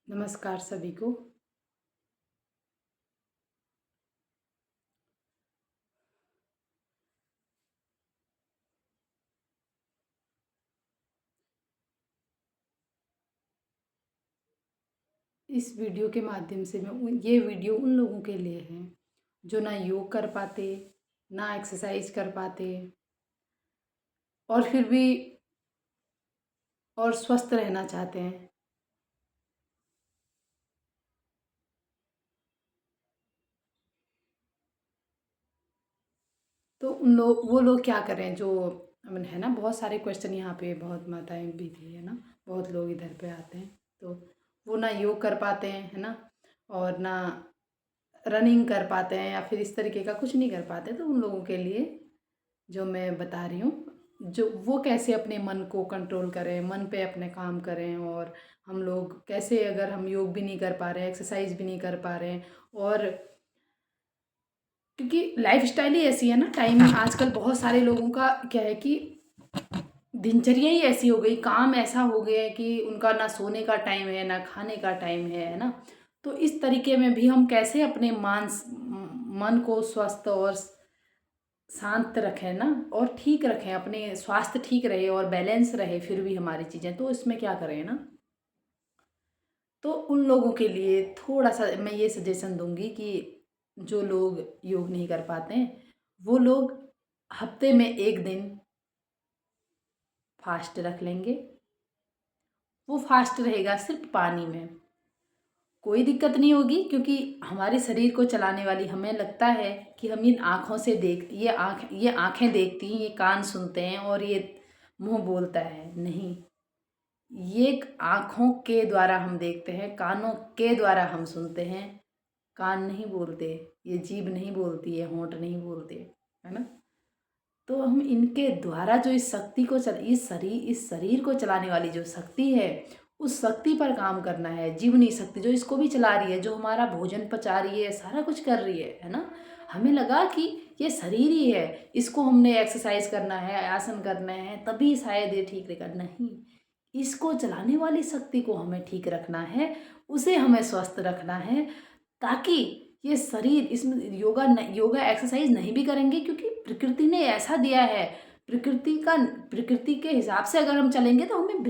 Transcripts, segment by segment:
नमस्कार सभी को। इस वीडियो के माध्यम से ये वीडियो उन लोगों के लिए है जो ना योग कर पाते, ना एक्सरसाइज कर पाते और फिर भी और स्वस्थ रहना चाहते हैं। तो उन लोग वो लोग क्या करें जो है ना, बहुत सारे क्वेश्चन यहाँ पे, बहुत माताएं भी थी, है ना, बहुत लोग इधर पे आते हैं। तो वो ना योग कर पाते हैं, है ना, और ना रनिंग कर पाते हैं या फिर इस तरीके का कुछ नहीं कर पाते। तो उन लोगों के लिए जो मैं बता रही हूँ, जो वो कैसे अपने मन को कंट्रोल करें, मन पे अपने काम करें। और हम लोग कैसे, अगर हम योग भी नहीं कर पा रहे हैं, एक्सरसाइज भी नहीं कर पा रहे हैं, और क्योंकि लाइफस्टाइल ही ऐसी है ना, टाइम आजकल बहुत सारे लोगों का क्या है कि दिनचर्या ही ऐसी हो गई, काम ऐसा हो गया है कि उनका ना सोने का टाइम है ना खाने का टाइम है ना। तो इस तरीके में भी हम कैसे अपने मन को स्वस्थ और शांत रखें ना, और ठीक रखें, अपने स्वास्थ्य ठीक रहे और बैलेंस रहे फिर भी हमारी चीज़ें। तो इसमें क्या करें ना, तो उन लोगों के लिए थोड़ा सा मैं ये सजेशन दूंगी कि जो लोग योग नहीं कर पाते हैं, वो लोग हफ्ते में एक दिन फास्ट रख लेंगे। वो फास्ट रहेगा सिर्फ पानी में, कोई दिक्कत नहीं होगी, क्योंकि हमारे शरीर को चलाने वाली, हमें लगता है कि हम इन आँखों से देख, ये आँखें देखती हैं, ये कान सुनते हैं और ये मुंह बोलता है। नहीं, ये आँखों के द्वारा हम देखते हैं, कानों के द्वारा हम सुनते हैं। कान नहीं बोलते, ये जीभ नहीं बोलती है, होंठ नहीं बोलते, है ना। तो हम इनके द्वारा जो इस शक्ति को इस शरीर को चलाने वाली जो शक्ति है, उस शक्ति पर काम करना है। जीवनी शक्ति जो इसको भी चला रही है, जो हमारा भोजन पचा रही है, सारा कुछ कर रही है ना। हमें लगा कि ये शरीर ही है, इसको हमने एक्सरसाइज करना है, आसन करना है, तभी शायद ये ठीक रहेगा। नहीं, इसको चलाने वाली शक्ति को हमें ठीक रखना है, उसे हमें स्वस्थ रखना है, ताकि ये शरीर, इसमें योगा एक्सरसाइज नहीं भी करेंगे, क्योंकि प्रकृति ने ऐसा दिया है। प्रकृति के हिसाब से अगर हम चलेंगे तो हमें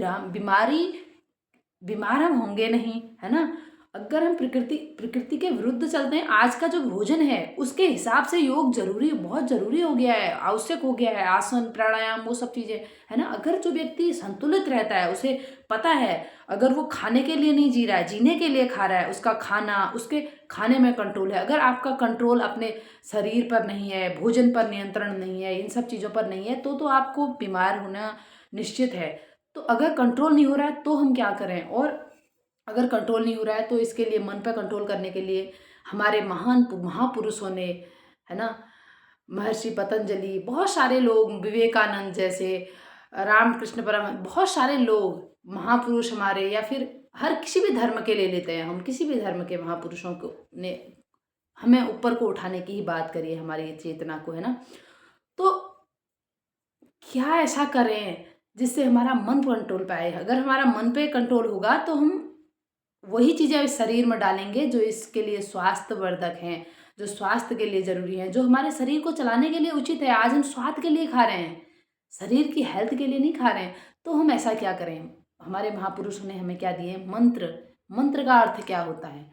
बीमार हम होंगे नहीं, है ना। अगर हम प्रकृति के विरुद्ध चलते हैं, आज का जो भोजन है उसके हिसाब से योग जरूरी, बहुत जरूरी हो गया है, आवश्यक हो गया है। आसन प्राणायाम वो सब चीजें, है ना। अगर जो व्यक्ति संतुलित रहता है, उसे पता है, अगर वो खाने के लिए नहीं जी रहा है, जीने के लिए खा रहा है, उसका खाना, उसके खाने में कंट्रोल है। अगर आपका कंट्रोल अपने शरीर पर नहीं है, भोजन पर नियंत्रण नहीं है, इन सब चीज़ों पर नहीं है, तो आपको बीमार होना निश्चित है। तो अगर कंट्रोल नहीं हो रहा है तो हम क्या करें, और अगर कंट्रोल नहीं हो रहा है तो इसके लिए, मन पर कंट्रोल करने के लिए हमारे महान महापुरुषों ने, है ना, महर्षि पतंजलि, बहुत सारे लोग, विवेकानंद जैसे, रामकृष्ण परमहंस, बहुत सारे लोग महापुरुष हमारे, या फिर हर किसी भी धर्म के ले लेते हैं हम, किसी भी धर्म के महापुरुषों को ने हमें ऊपर को उठाने की ही बात करी है, हमारी चेतना को, है ना। तो क्या ऐसा करें जिससे हमारा मन कंट्रोल पाए। अगर हमारा मन पे कंट्रोल होगा तो हम वही चीज़ें इस शरीर में डालेंगे जो इसके लिए स्वास्थ्यवर्धक हैं, जो स्वास्थ्य के लिए ज़रूरी हैं, जो हमारे शरीर को चलाने के लिए उचित है। आज हम स्वाद के लिए खा रहे हैं, शरीर की हेल्थ के लिए नहीं खा रहे हैं। तो हम ऐसा क्या करें, हमारे महापुरुषों ने हमें क्या दिए, मंत्र। मंत्र का अर्थ क्या होता है,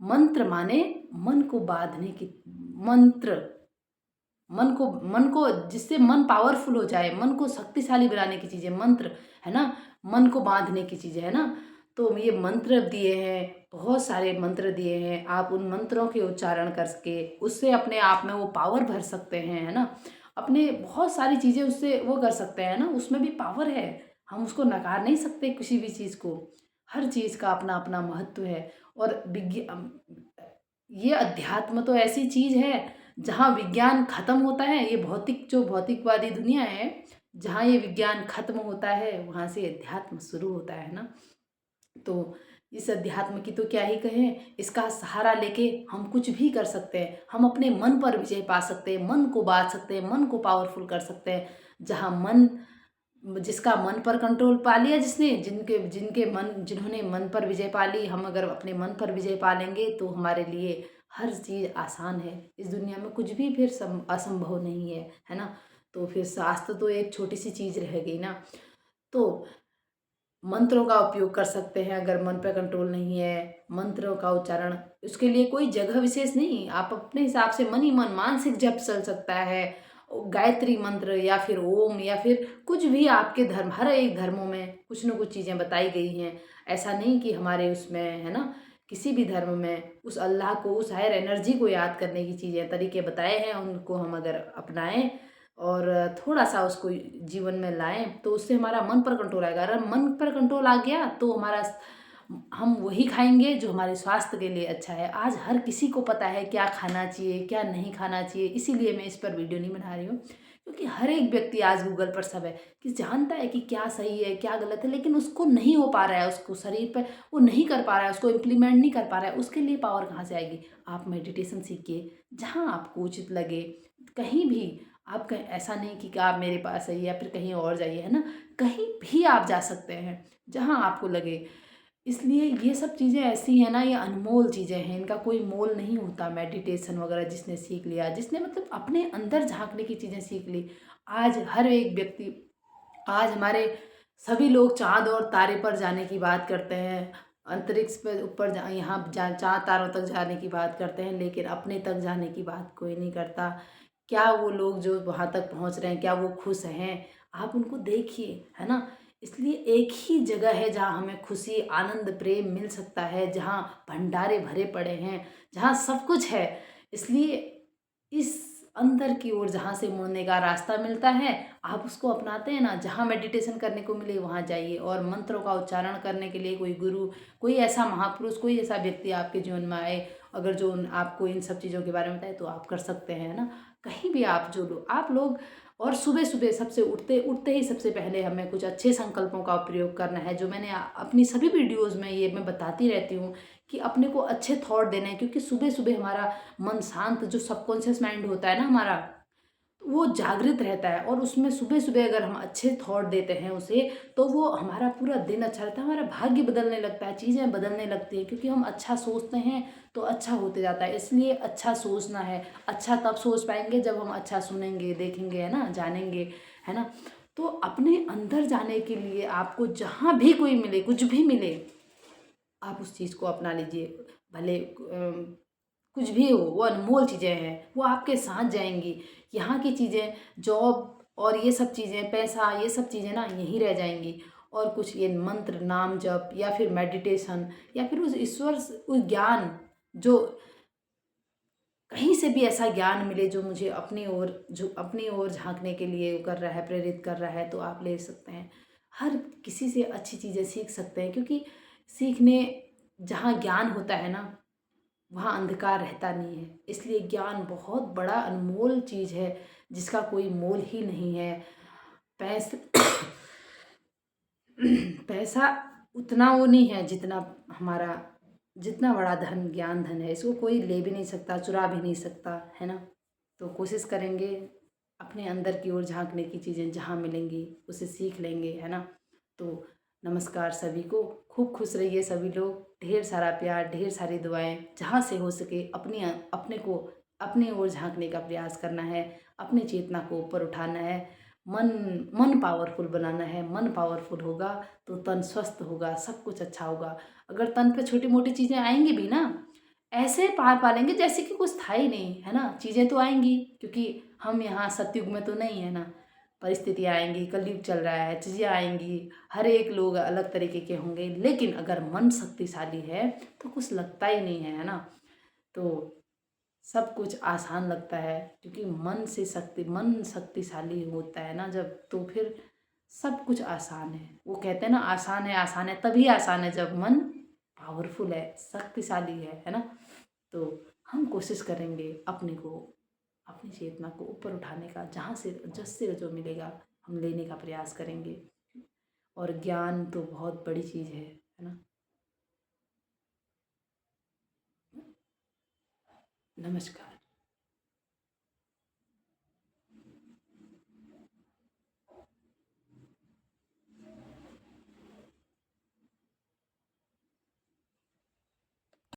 मंत्र माने मन को बांधने की, मंत्र, मन को जिससे मन पावरफुल हो जाए, मन को शक्तिशाली बनाने की चीज़ें मंत्र, है ना, मन को बांधने की चीज़ें, है ना। तो ये मंत्र दिए हैं, बहुत सारे मंत्र दिए हैं, आप उन मंत्रों के उच्चारण करके उससे अपने आप में वो पावर भर सकते हैं, है ना। अपने बहुत सारी चीज़ें उससे वो कर सकते हैं ना, उसमें भी पावर है, हम उसको नकार नहीं सकते किसी भी चीज़ को। हर चीज़ का अपना अपना महत्व है। और ये अध्यात्म तो ऐसी चीज़ है जहाँ विज्ञान खत्म होता है, ये जो भौतिकवादी दुनिया है, जहाँ ये विज्ञान खत्म होता है वहाँ से अध्यात्म शुरू होता है ना। तो इस अध्यात्म की तो क्या ही कहें, इसका सहारा लेके हम कुछ भी कर सकते हैं। हम अपने मन पर विजय पा सकते हैं, मन को बांध सकते हैं, मन को पावरफुल कर सकते हैं। जहाँ मन जिसका मन पर कंट्रोल पा लिया, जिसने जिनके जिनके मन जिन्होंने मन पर विजय पा ली, हम अगर अपने मन पर विजय पा लेंगे तो हमारे लिए हर चीज़ आसान है। इस दुनिया में कुछ भी फिर असंभव नहीं है ना। तो फिर शास्त्र तो एक छोटी सी चीज़ रह गई ना। तो मंत्रों का उपयोग कर सकते हैं अगर मन पे कंट्रोल नहीं है। मंत्रों का उच्चारण, उसके लिए कोई जगह विशेष नहीं, आप अपने हिसाब से मन ही मन मानसिक जप चल सकता है। गायत्री मंत्र या फिर ओम या फिर कुछ भी आपके धर्म, हर एक धर्मों में कुछ न कुछ चीज़ें बताई गई हैं। ऐसा नहीं कि हमारे उसमें है ना, किसी भी धर्म में उस अल्लाह को, उस हायर एनर्जी को याद करने की चीज़ें, तरीके बताए हैं, उनको हम अगर अपनाएं और थोड़ा सा उसको जीवन में लाएं तो उससे हमारा मन पर कंट्रोल आएगा। अगर मन पर कंट्रोल आ गया तो हमारा हम वही खाएंगे जो हमारे स्वास्थ्य के लिए अच्छा है। आज हर किसी को पता है क्या खाना चाहिए क्या नहीं खाना चाहिए, इसीलिए मैं इस पर वीडियो नहीं बना रही हूँ, क्योंकि हर एक व्यक्ति आज गूगल पर सब है कि जानता है कि क्या सही है क्या गलत है, लेकिन उसको नहीं हो पा रहा है, उसको शरीर पर वो नहीं कर पा रहा है, उसको इम्प्लीमेंट नहीं कर पा रहा है। उसके लिए पावर कहाँ से आएगी? आप मेडिटेशन सीखिए जहाँ आपको उचित लगे, कहीं भी आप कहीं, ऐसा नहीं कि आप मेरे पास आइए या फिर कहीं और जाइए, है ना, कहीं भी आप जा सकते हैं जहाँ आपको लगे। इसलिए ये सब चीज़ें ऐसी हैं ना, ये अनमोल चीज़ें हैं, इनका कोई मोल नहीं होता। मेडिटेशन वगैरह जिसने सीख लिया, जिसने मतलब अपने अंदर झांकने की चीज़ें सीख ली, आज हर एक व्यक्ति, आज हमारे सभी लोग चाँद और तारे पर जाने की बात करते हैं, अंतरिक्ष पे ऊपर यहाँ चाँद तारों तक जाने की बात करते हैं, लेकिन अपने तक जाने की बात कोई नहीं करता। क्या वो लोग जो वहाँ तक पहुँच रहे हैं क्या वो खुश हैं? आप उनको देखिए, है ना। इसलिए एक ही जगह है जहाँ हमें खुशी आनंद प्रेम मिल सकता है, जहाँ भंडारे भरे पड़े हैं, जहाँ सब कुछ है। इसलिए इस अंदर की ओर जहाँ से मुड़ने का रास्ता मिलता है, आप उसको अपनाते हैं ना, जहाँ मेडिटेशन करने को मिले वहाँ जाइए। और मंत्रों का उच्चारण करने के लिए कोई गुरु, कोई ऐसा महापुरुष, कोई ऐसा व्यक्ति आपके जीवन में आए, अगर जो आपको इन सब चीज़ों के बारे में बताए तो आप कर सकते हैं ना। कहीं भी आप आप लोग, और सुबह सुबह सबसे उठते उठते ही सबसे पहले हमें कुछ अच्छे संकल्पों का प्रयोग करना है, जो मैंने अपनी सभी वीडियोज़ में ये मैं बताती रहती हूँ कि अपने को अच्छे थॉट देने हैं। क्योंकि सुबह सुबह हमारा मन शांत, जो सबकॉन्शियस माइंड होता है ना हमारा, वो जागृत रहता है, और उसमें सुबह सुबह अगर हम अच्छे थॉट देते हैं उसे, तो वो हमारा पूरा दिन अच्छा रहता है, हमारा भाग्य बदलने लगता है, चीज़ें बदलने लगती हैं, क्योंकि हम अच्छा सोचते हैं तो अच्छा होते जाता है। इसलिए अच्छा सोचना है। अच्छा तब सोच पाएंगे जब हम अच्छा सुनेंगे देखेंगे, है ना, जानेंगे, है ना। तो अपने अंदर जाने के लिए आपको जहाँ भी कोई मिले, कुछ भी मिले, आप उस चीज़ को अपना लीजिए। भले कुछ भी हो, वो अनमोल चीज़ें हैं, वो आपके साथ जाएंगी। यहाँ की चीज़ें, जॉब और ये सब चीज़ें, पैसा, ये सब चीज़ें ना यहीं रह जाएंगी। और कुछ ये मंत्र नाम जप या फिर मेडिटेशन या फिर उस ईश्वर उस ज्ञान, जो कहीं से भी ऐसा ज्ञान मिले जो मुझे अपनी ओर झांकने के लिए वो कर रहा है, प्रेरित कर रहा है, तो आप ले सकते हैं। हर किसी से अच्छी चीज़ें सीख सकते हैं, क्योंकि सीखने, जहाँ ज्ञान होता है ना वहाँ अंधकार रहता नहीं है। इसलिए ज्ञान बहुत बड़ा अनमोल चीज़ है, जिसका कोई मोल ही नहीं है। पैस पैसा उतना वो नहीं है जितना हमारा, जितना बड़ा धन ज्ञान धन है, इसको कोई ले भी नहीं सकता, चुरा भी नहीं सकता, है ना। तो कोशिश करेंगे अपने अंदर की ओर झांकने की, चीज़ें जहाँ मिलेंगी उसे सीख लेंगे, है ना। तो नमस्कार सभी को, खूब खुश रहिए सभी लोग, ढेर सारा प्यार, ढेर सारी दुआएं, जहाँ से हो सके अपने को अपने ओर झांकने का प्रयास करना है, अपनी चेतना को ऊपर उठाना है। मन मन पावरफुल बनाना है। मन पावरफुल होगा तो तन स्वस्थ होगा, सब कुछ अच्छा होगा। अगर तन पे छोटी मोटी चीज़ें आएंगी भी ना, ऐसे पार पा लेंगे जैसे कि कुछ था ही नहीं, है ना। चीज़ें तो आएंगी, क्योंकि हम यहाँ सतयुग में तो नहीं है ना। परिस्थितियाँ आएंगी, कलयुग चल रहा है, चीज़ें आएंगी, हर एक लोग अलग तरीके के होंगे, लेकिन अगर मन शक्तिशाली है तो कुछ लगता ही नहीं है ना। तो सब कुछ आसान लगता है, क्योंकि मन शक्तिशाली होता है ना जब, तो फिर सब कुछ आसान है। वो कहते हैं ना, आसान है तभी आसान है जब मन पावरफुल है, शक्तिशाली है ना। तो हम कोशिश करेंगे अपने को, अपनी चेतना को ऊपर उठाने का, जहाँ से जससे जो मिलेगा हम लेने का प्रयास करेंगे। और ज्ञान तो बहुत बड़ी चीज़ है ना। नमस्कार।